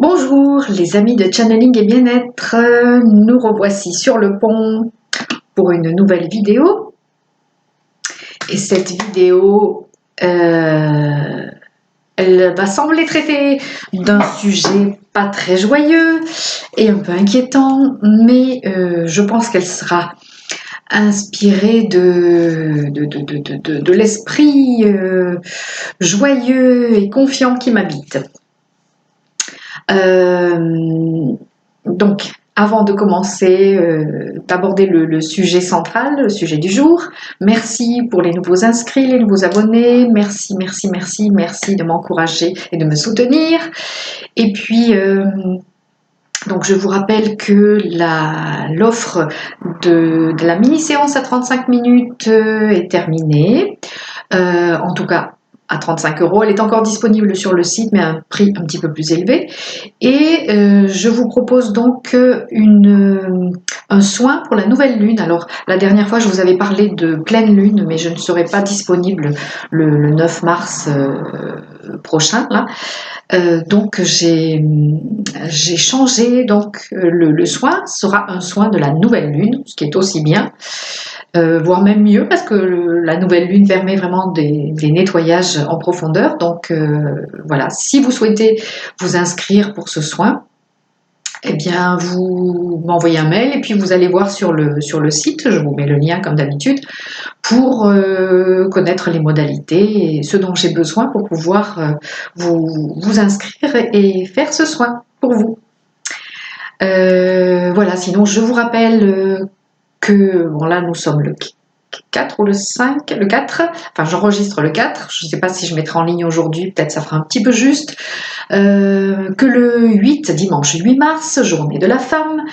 Bonjour les amis de Channeling et Bien-être, nous revoici sur le pont pour une nouvelle vidéo. Et cette vidéo, elle va sembler traiter d'un sujet pas très joyeux et un peu inquiétant, mais je pense qu'elle sera inspirée de l'esprit joyeux et confiant qui m'habite. Donc, avant de commencer, d'aborder le sujet central, le sujet du jour, merci pour les nouveaux inscrits, les nouveaux abonnés, merci de m'encourager et de me soutenir. Et puis, donc je vous rappelle que l'offre de la mini-séance à 35 minutes est terminée, en tout cas à 35 €. Elle est encore disponible sur le site, mais à un prix un petit peu plus élevé. Et je vous propose donc un soin pour la nouvelle lune. Alors, la dernière fois, je vous avais parlé de pleine lune, mais je ne serai pas disponible le 9 mars prochain, là. Donc, j'ai changé. Donc, le soin sera un soin de la nouvelle lune, ce qui est aussi bien. Voire même mieux, parce que la nouvelle lune permet vraiment des nettoyages en profondeur. Donc voilà, si vous souhaitez vous inscrire pour ce soin, eh bien vous m'envoyez un mail et puis vous allez voir sur le site, je vous mets le lien comme d'habitude, pour connaître les modalités et ce dont j'ai besoin pour pouvoir vous inscrire et faire ce soin pour vous. Voilà, sinon je vous rappelle que, bon là nous sommes le 4 ou le 5, le 4, enfin j'enregistre le 4, je ne sais pas si je mettrai en ligne aujourd'hui, peut-être ça fera un petit peu juste, que le 8, dimanche 8 mars, journée de la femme,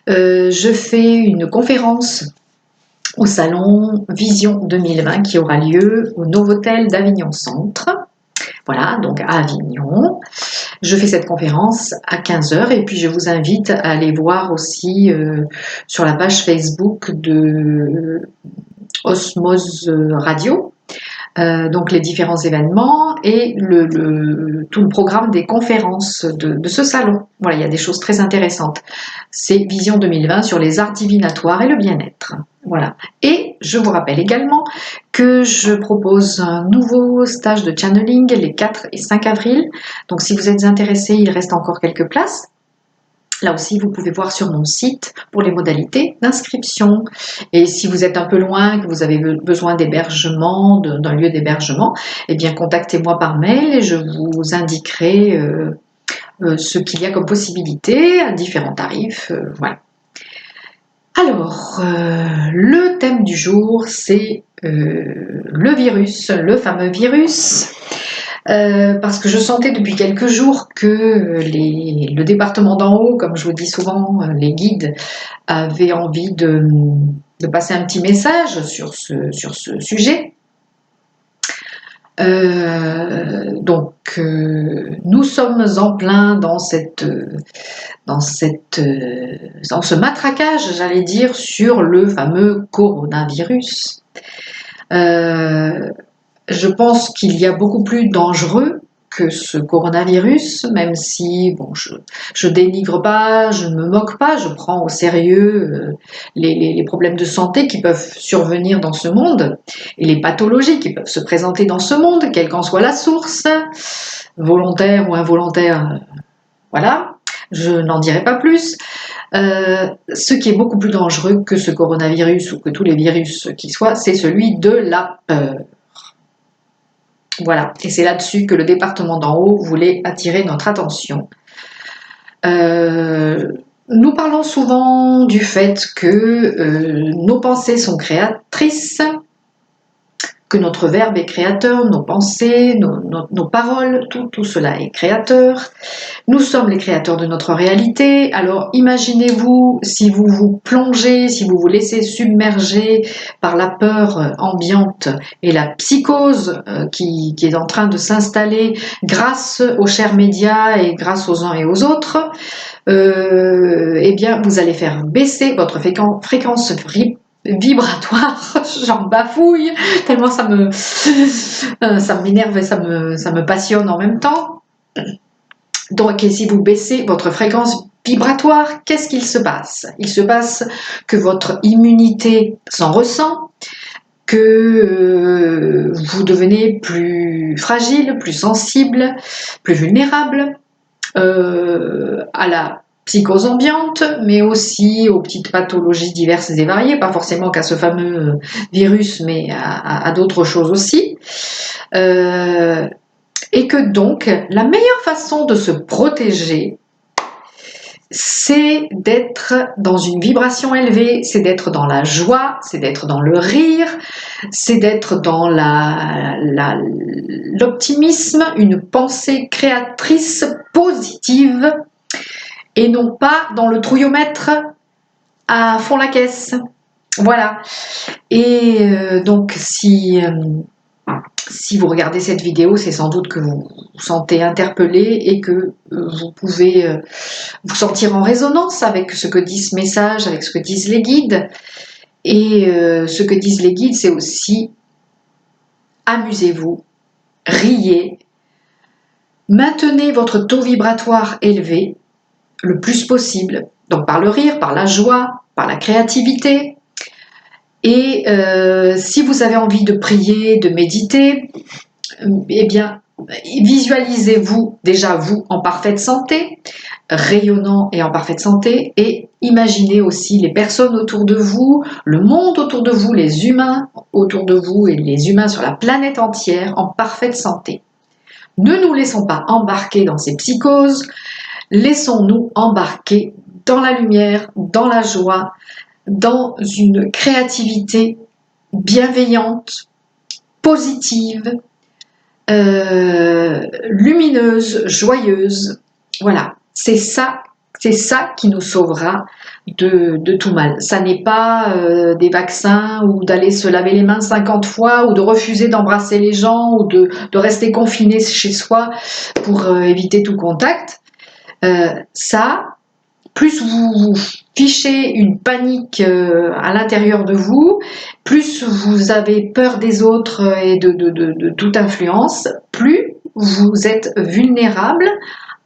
je fais une conférence au salon Vision 2020 qui aura lieu au Novotel d'Avignon Centre. Voilà, donc à Avignon. Je fais cette conférence à 15 h et puis je vous invite à aller voir aussi sur la page Facebook de Osmose Radio, donc les différents événements et tout le programme des conférences de ce salon. Voilà, il y a des choses très intéressantes. C'est Vision 2020 sur les arts divinatoires et le bien-être. Voilà. Et je vous rappelle également que je propose un nouveau stage de channeling les 4 et 5 avril. Donc si vous êtes intéressés, il reste encore quelques places. Là aussi, vous pouvez voir sur mon site pour les modalités d'inscription. Et si vous êtes un peu loin, que vous avez besoin d'hébergement, d'un lieu d'hébergement, eh bien contactez-moi par mail et je vous indiquerai ce qu'il y a comme possibilité à différents tarifs. Voilà. Alors, le thème du jour, c'est le virus, le fameux virus. Parce que je sentais depuis quelques jours que le département d'en haut, comme je vous dis souvent, les guides avaient envie de passer un petit message sur ce sujet. Donc nous sommes en plein dans ce matraquage, j'allais dire, sur le fameux coronavirus. Je pense qu'il y a beaucoup plus dangereux que ce coronavirus, même si bon, je dénigre pas, je ne me moque pas, je prends au sérieux les problèmes de santé qui peuvent survenir dans ce monde et les pathologies qui peuvent se présenter dans ce monde, quelle qu'en soit la source, volontaire ou involontaire, voilà, je n'en dirai pas plus. Ce qui est beaucoup plus dangereux que ce coronavirus ou que tous les virus qui soient, c'est celui de la peur. Voilà, et c'est là-dessus que le département d'en haut voulait attirer notre attention. Nous parlons souvent du fait que nos pensées sont créatrices, que notre verbe est créateur, nos pensées, nos paroles, tout cela est créateur. Nous sommes les créateurs de notre réalité. Alors imaginez-vous si vous vous plongez, si vous vous laissez submerger par la peur ambiante et la psychose qui est en train de s'installer grâce aux chers médias et grâce aux uns et aux autres, eh bien vous allez faire baisser votre fréquence vibratoire, j'en bafouille tellement ça m'énerve et ça me passionne en même temps. Donc, et si vous baissez votre fréquence vibratoire, qu'est-ce qu'il se passe? Il se passe que votre immunité s'en ressent, que vous devenez plus fragile, plus sensible, plus vulnérable à la psychose ambiante, mais aussi aux petites pathologies diverses et variées, pas forcément qu'à ce fameux virus, mais à d'autres choses aussi. Et que donc, la meilleure façon de se protéger, c'est d'être dans une vibration élevée, c'est d'être dans la joie, c'est d'être dans le rire, c'est d'être dans l'optimisme, une pensée créatrice positive, et non pas dans le trouillomètre à fond la caisse. Voilà. Et donc, si vous regardez cette vidéo, c'est sans doute que vous vous sentez interpellé et que vous pouvez vous sentir en résonance avec ce que dit ce message, avec ce que disent les guides. Et ce que disent les guides, c'est aussi amusez-vous, riez, maintenez votre taux vibratoire élevé le plus possible. Donc par le rire, par la joie, par la créativité. Et si vous avez envie de prier, de méditer, eh bien, visualisez-vous déjà vous en parfaite santé, rayonnant et en parfaite santé, et imaginez aussi les personnes autour de vous, le monde autour de vous, les humains autour de vous et les humains sur la planète entière en parfaite santé. Ne nous laissons pas embarquer dans ces psychoses, laissons-nous embarquer dans la lumière, dans la joie, dans une créativité bienveillante, positive, lumineuse, joyeuse. Voilà, c'est ça qui nous sauvera de tout mal. Ça n'est pas des vaccins ou d'aller se laver les mains 50 fois ou de refuser d'embrasser les gens ou de rester confiné chez soi pour éviter tout contact. Ça, plus vous fichez une panique à l'intérieur de vous, plus vous avez peur des autres et de toute influence, plus vous êtes vulnérable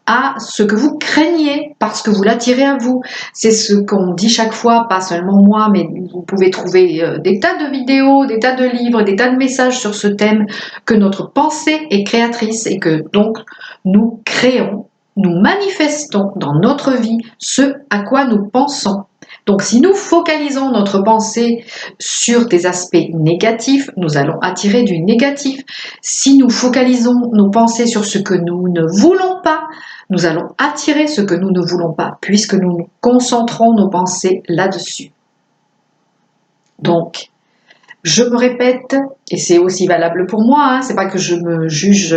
à ce que vous craignez parce que vous l'attirez à vous. C'est ce qu'on dit chaque fois, pas seulement moi, mais vous pouvez trouver des tas de vidéos, des tas de livres, des tas de messages sur ce thème, que notre pensée est créatrice et que donc nous créons, nous manifestons dans notre vie ce à quoi nous pensons. Donc si nous focalisons notre pensée sur des aspects négatifs, nous allons attirer du négatif. Si nous focalisons nos pensées sur ce que nous ne voulons pas, nous allons attirer ce que nous ne voulons pas, puisque nous nous concentrons nos pensées là-dessus. Donc, je me répète, et c'est aussi valable pour moi, hein, c'est pas que je me juge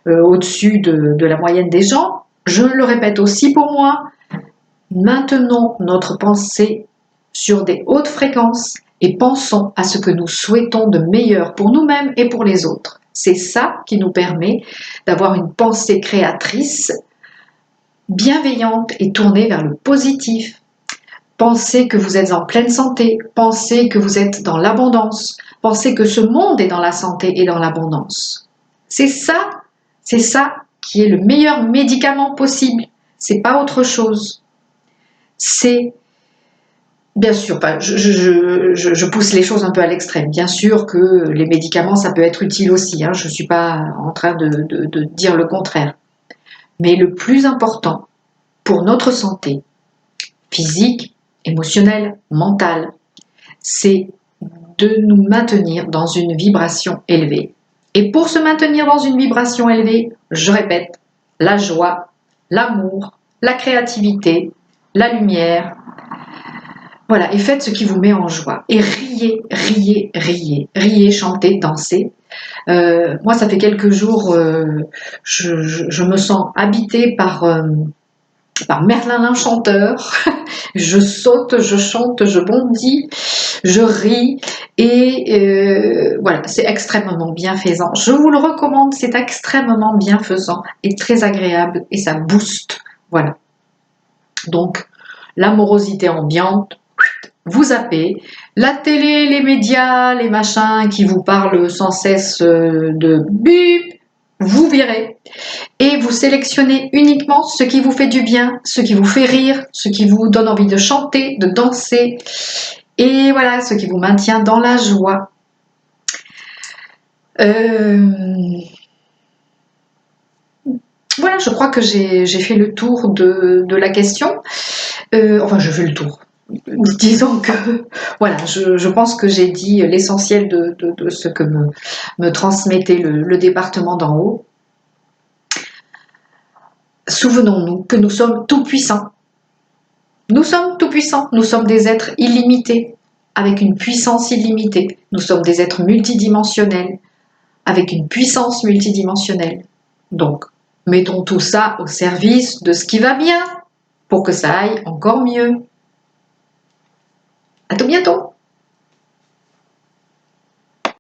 au-dessus de la moyenne des gens, je le répète aussi pour moi, maintenons notre pensée sur des hautes fréquences et pensons à ce que nous souhaitons de meilleur pour nous-mêmes et pour les autres. C'est ça qui nous permet d'avoir une pensée créatrice, bienveillante et tournée vers le positif. Pensez que vous êtes en pleine santé, pensez que vous êtes dans l'abondance, pensez que ce monde est dans la santé et dans l'abondance. C'est ça qui est le meilleur médicament possible. C'est pas autre chose. C'est, bien sûr, je pousse les choses un peu à l'extrême. Bien sûr que les médicaments, ça peut être utile aussi. Hein, je ne suis pas en train de dire le contraire. Mais le plus important pour notre santé physique, émotionnelle, mentale, c'est de nous maintenir dans une vibration élevée. Et pour se maintenir dans une vibration élevée, je répète, la joie, l'amour, la créativité, la lumière. Voilà, et faites ce qui vous met en joie. Et riez, riez, riez, riez, chantez, dansez. Moi, ça fait quelques jours, je me sens habitée par Merlin l'Enchanteur. Je saute, je chante, je bondis, je ris et voilà, c'est extrêmement bienfaisant. Je vous le recommande, c'est extrêmement bienfaisant et très agréable et ça booste. Voilà. Donc, l'amorosité ambiante, vous zappez. La télé, les médias, les machins qui vous parlent sans cesse de bip, vous virez. et vous sélectionnez uniquement ce qui vous fait du bien, ce qui vous fait rire, ce qui vous donne envie de chanter, de danser, et voilà, ce qui vous maintient dans la joie. Voilà, je crois que j'ai fait le tour de la question. Enfin, je fais le tour. Disons que, voilà, je pense que j'ai dit l'essentiel de ce que me transmettait le département d'en haut. Souvenons-nous que nous sommes tout puissants. Nous sommes tout puissants. Nous sommes des êtres illimités, avec une puissance illimitée. Nous sommes des êtres multidimensionnels, avec une puissance multidimensionnelle. Donc, mettons tout ça au service de ce qui va bien, pour que ça aille encore mieux. À tout bientôt!